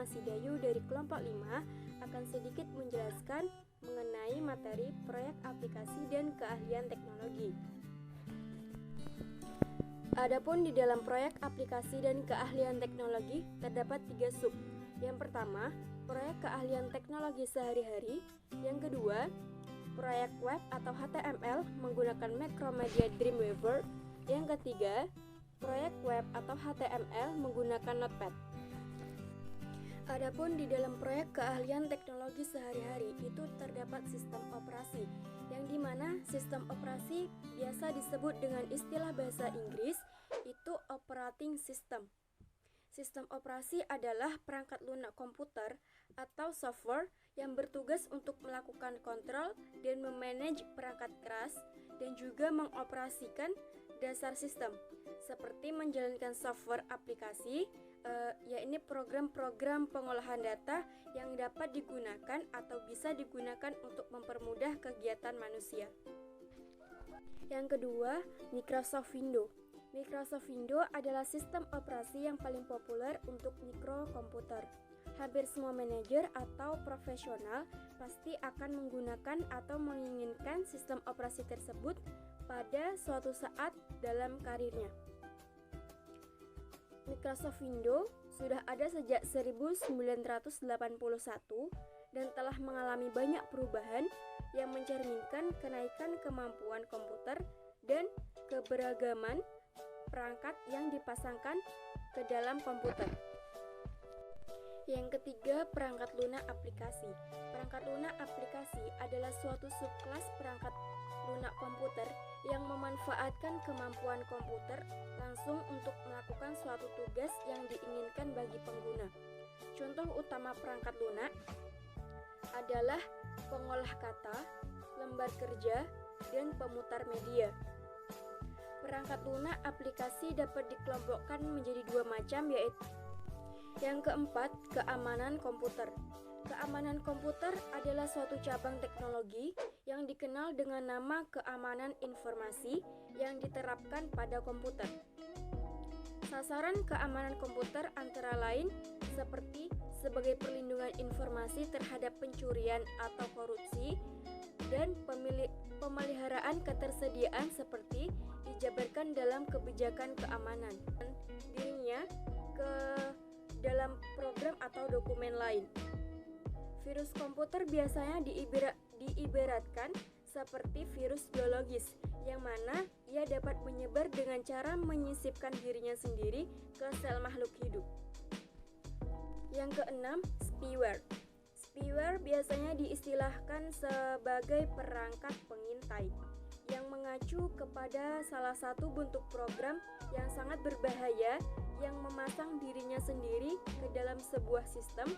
bersama si Dayu dari kelompok 5 akan sedikit menjelaskan mengenai materi proyek aplikasi dan keahlian teknologi. Adapun di dalam proyek aplikasi dan keahlian teknologi terdapat 3 sub. Yang pertama, proyek keahlian teknologi sehari-hari. Yang kedua, proyek web atau HTML menggunakan Macromedia Dreamweaver. Yang ketiga, proyek web atau HTML menggunakan Notepad. Adapun di dalam proyek keahlian teknologi sehari-hari itu terdapat sistem operasi, yang dimana sistem operasi biasa disebut dengan istilah bahasa Inggris itu operating system. Sistem operasi adalah perangkat lunak komputer atau software yang bertugas untuk melakukan kontrol dan memanage perangkat keras dan juga mengoperasikan dasar sistem, seperti menjalankan software aplikasi, yaitu program-program pengolahan data yang dapat digunakan atau bisa digunakan untuk mempermudah kegiatan manusia. Yang kedua, Microsoft Windows. Microsoft Windows adalah sistem operasi yang paling populer untuk mikrokomputer. Hampir semua manajer atau profesional pasti akan menggunakan atau menginginkan sistem operasi tersebut pada suatu saat dalam karirnya. Microsoft Windows sudah ada sejak 1981 dan telah mengalami banyak perubahan yang mencerminkan kenaikan kemampuan komputer dan keberagaman perangkat yang dipasangkan ke dalam komputer. Yang ketiga, perangkat lunak aplikasi. Perangkat lunak aplikasi adalah suatu subkelas perangkat lunak komputer yang memanfaatkan kemampuan komputer langsung untuk melakukan suatu tugas yang diinginkan bagi pengguna. Contoh utama perangkat lunak adalah pengolah kata, lembar kerja, dan pemutar media. Perangkat lunak aplikasi dapat dikelompokkan menjadi 2 macam, yaitu yang keempat, keamanan komputer. Keamanan komputer adalah suatu cabang teknologi yang dikenal dengan nama keamanan informasi yang diterapkan pada komputer. Sasaran keamanan komputer antara lain seperti sebagai perlindungan informasi terhadap pencurian atau korupsi dan pemeliharaan ketersediaan seperti dijabarkan dalam kebijakan keamanan dirinya ke dalam program atau dokumen lain. Virus komputer biasanya diibaratkan seperti virus biologis, yang mana ia dapat menyebar dengan cara menyisipkan dirinya sendiri ke sel makhluk hidup. Yang keenam, spyware. Spyware biasanya diistilahkan sebagai perangkat pengintai yang mengacu kepada salah satu bentuk program yang sangat berbahaya yang memasang dirinya sendiri ke dalam sebuah sistem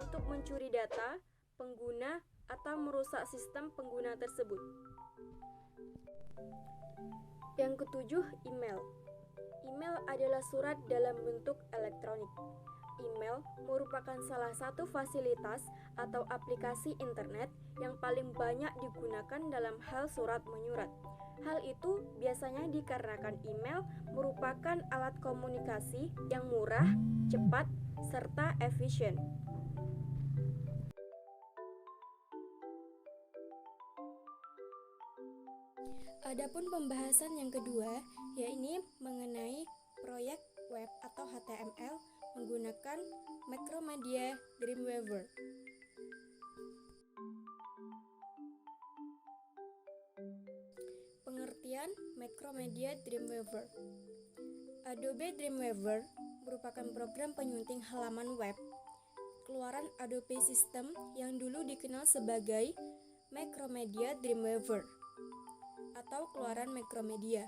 untuk mencuri data pengguna atau merusak sistem pengguna tersebut. Yang ketujuh, email. Email adalah surat dalam bentuk elektronik. Email merupakan salah satu fasilitas atau aplikasi internet yang paling banyak digunakan dalam hal surat menyurat. Hal itu biasanya dikarenakan email merupakan alat komunikasi yang murah, cepat, serta efisien. Adapun pembahasan yang kedua, yaitu mengenai proyek web atau HTML menggunakan Macromedia Dreamweaver. Pengertian Macromedia Dreamweaver. Adobe Dreamweaver merupakan program penyunting halaman web keluaran Adobe System yang dulu dikenal sebagai Macromedia Dreamweaver atau keluaran Macromedia.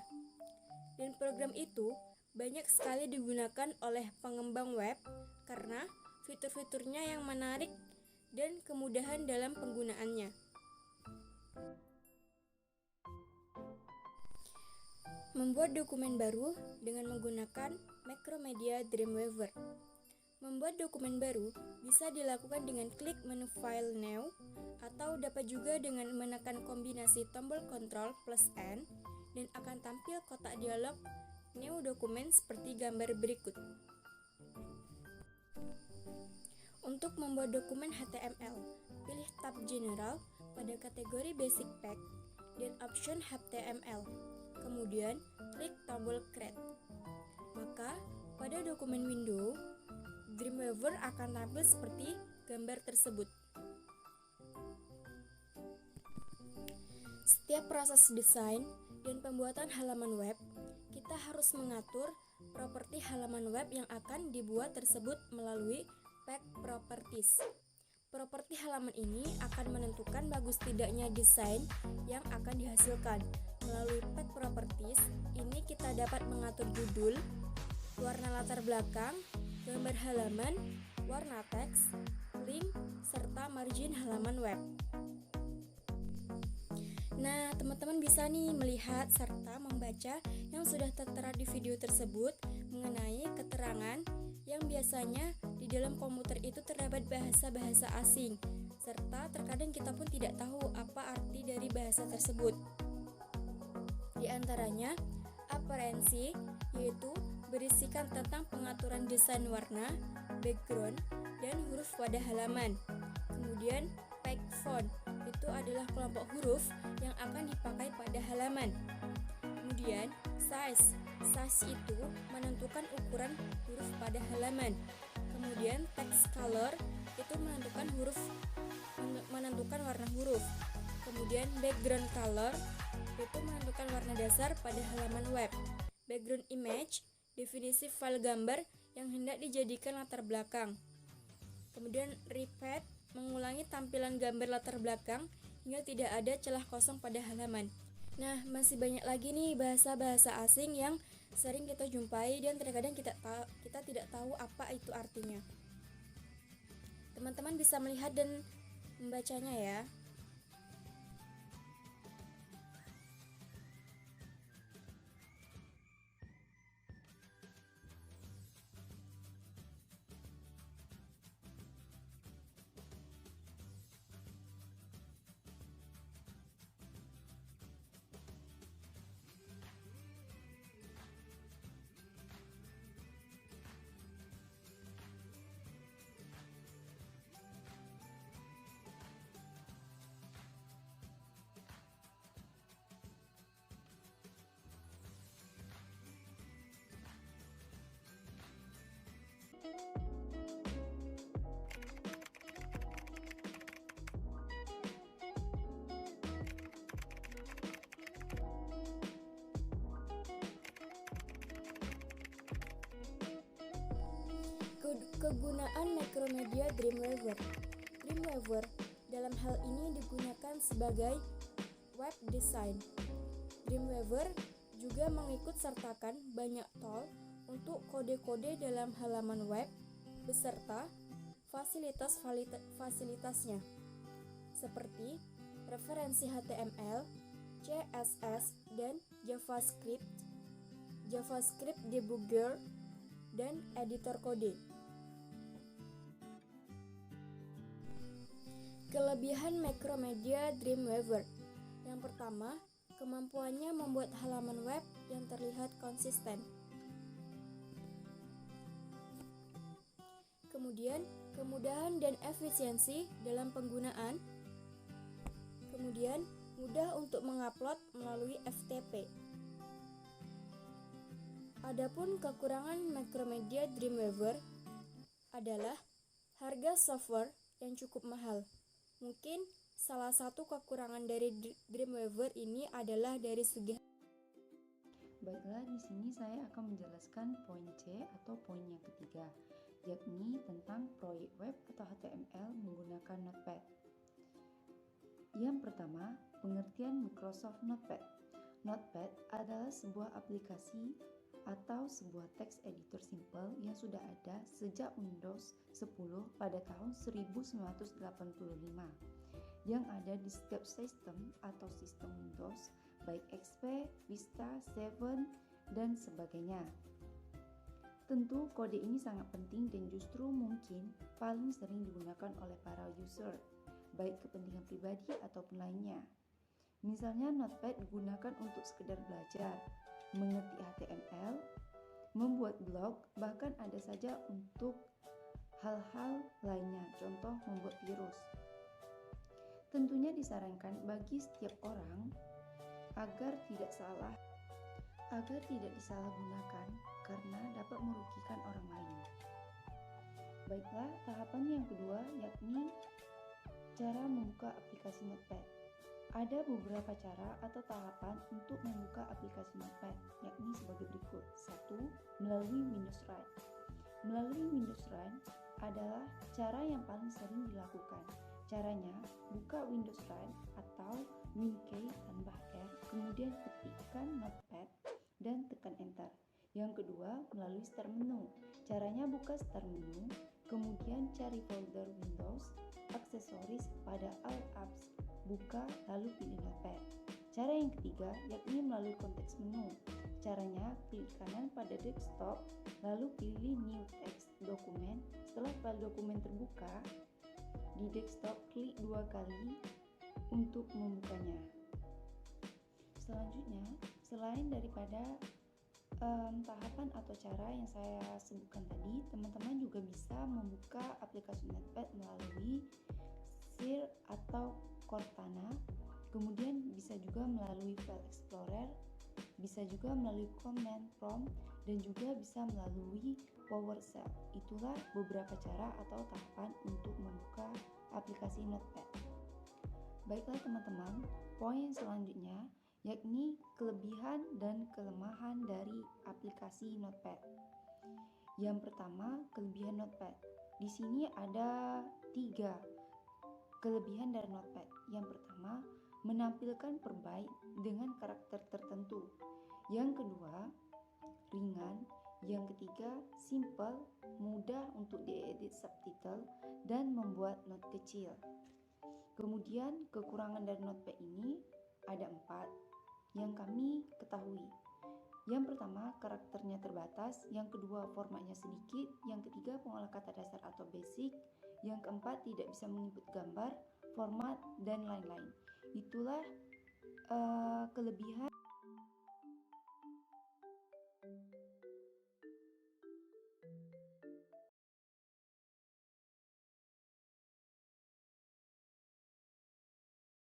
Dan program itu banyak sekali digunakan oleh pengembang web karena fitur-fiturnya yang menarik dan kemudahan dalam penggunaannya. Membuat dokumen baru dengan menggunakan Macromedia Dreamweaver. Membuat dokumen baru bisa dilakukan dengan klik menu File New atau dapat juga dengan menekan kombinasi tombol Ctrl plus N dan akan tampil kotak dialog New Document seperti gambar berikut. Untuk membuat dokumen HTML, pilih tab General pada kategori Basic Pack dan option HTML. Kemudian, klik tombol Create. Maka, pada dokumen window, Dreamweaver akan tampil seperti gambar tersebut. Setiap proses desain dan pembuatan halaman web, kita harus mengatur properti halaman web yang akan dibuat tersebut melalui Pack Properties. Properti halaman ini akan menentukan bagus tidaknya desain yang akan dihasilkan. Melalui Pack Properties, ini kita dapat mengatur judul, warna latar belakang, gambar halaman, warna teks, link, serta margin halaman web. Nah, teman-teman bisa nih melihat serta membaca yang sudah tertera di video tersebut mengenai keterangan yang biasanya di dalam komputer itu terdapat bahasa-bahasa asing, serta terkadang kita pun tidak tahu apa arti dari bahasa tersebut. Di antaranya, aperensi, yaitu berisikan tentang pengaturan desain warna, background, dan huruf pada halaman. Kemudian, pack font, itu adalah kelompok huruf yang akan dipakai pada halaman. Kemudian, size itu menentukan ukuran huruf pada halaman. Kemudian, text color itu menentukan warna huruf. Kemudian, background color itu menentukan warna dasar pada halaman web. Background image, definisi file gambar yang hendak dijadikan latar belakang. Kemudian, repeat, mengulangi tampilan gambar latar belakang hingga tidak ada celah kosong pada halaman. Nah, masih banyak lagi nih bahasa-bahasa asing yang sering kita jumpai dan terkadang kita tidak tahu apa itu artinya. Teman-teman bisa melihat dan membacanya ya. Kegunaan Macromedia Dreamweaver. Dreamweaver dalam hal ini digunakan sebagai web design. Dreamweaver juga mengikut sertakan banyak tool untuk kode-kode dalam halaman web beserta fasilitasnya seperti referensi HTML, CSS, dan JavaScript debugger, dan editor kode. Kelebihan Macromedia Dreamweaver. Yang pertama, kemampuannya membuat halaman web yang terlihat konsisten. Kemudian, kemudahan dan efisiensi dalam penggunaan. Kemudian, mudah untuk mengupload melalui FTP. Adapun kekurangan Macromedia Dreamweaver adalah harga software yang cukup mahal. Mungkin salah satu kekurangan dari Dreamweaver ini adalah dari segi. Baiklah, di sini saya akan menjelaskan poin C atau poin yang ketiga, yakni tentang proyek web atau HTML menggunakan Notepad. Yang pertama, pengertian Microsoft Notepad. Notepad adalah sebuah aplikasi atau sebuah text editor simple yang sudah ada sejak Windows 10 pada tahun 1985 yang ada di setiap sistem atau sistem Windows baik XP, Vista, 7, dan sebagainya. Tentu kode ini sangat penting dan justru mungkin paling sering digunakan oleh para user baik kepentingan pribadi ataupun lainnya. Misalnya Notepad digunakan untuk sekedar belajar, mengerti HTML, membuat blog, bahkan ada saja untuk hal-hal lainnya, contoh membuat virus. Tentunya disarankan bagi setiap orang agar tidak disalahgunakan karena dapat merugikan orang lain. Baiklah, tahapan yang kedua yakni cara membuka aplikasi Notepad. Ada beberapa cara atau tahapan untuk membuka aplikasi Notepad, yakni sebagai berikut. 1. Melalui Windows Run. Melalui Windows Run adalah cara yang paling sering dilakukan. Caranya, buka Windows Run atau WinKey tambah R, kemudian ketikkan Notepad dan tekan Enter. Yang kedua, melalui Start Menu. Caranya buka Start Menu, kemudian cari folder Windows, aksesoris pada All Apps, buka lalu pilih Notepad. Cara yang ketiga yakni melalui konteks menu. Caranya klik kanan pada desktop, lalu pilih New Text Dokumen. Setelah file dokumen terbuka di desktop, klik 2 kali untuk membukanya. Selanjutnya, selain daripada tahapan atau cara yang saya sebutkan tadi, teman-teman juga bisa membuka aplikasi Notepad melalui Share atau Cortana, kemudian bisa juga melalui File Explorer, bisa juga melalui Command Prompt, dan juga bisa melalui PowerShell. Itulah beberapa cara atau tahapan untuk membuka aplikasi Notepad. Baiklah teman-teman, poin selanjutnya yakni kelebihan dan kelemahan dari aplikasi Notepad. Yang pertama, kelebihan Notepad. Di sini ada 3 kelebihan dari Notepad. Yang pertama, menampilkan perbyte dengan karakter tertentu. Yang kedua, ringan. Yang ketiga, simple, mudah untuk diedit subtitle dan membuat not kecil. Kemudian kekurangan dari Notepad ini ada 4 yang kami ketahui. Yang pertama, karakternya terbatas. Yang kedua, formatnya sedikit. Yang ketiga, pengolah kata dasar atau basic. Yang keempat, tidak bisa menginput gambar, format, dan lain-lain. Itulah kelebihan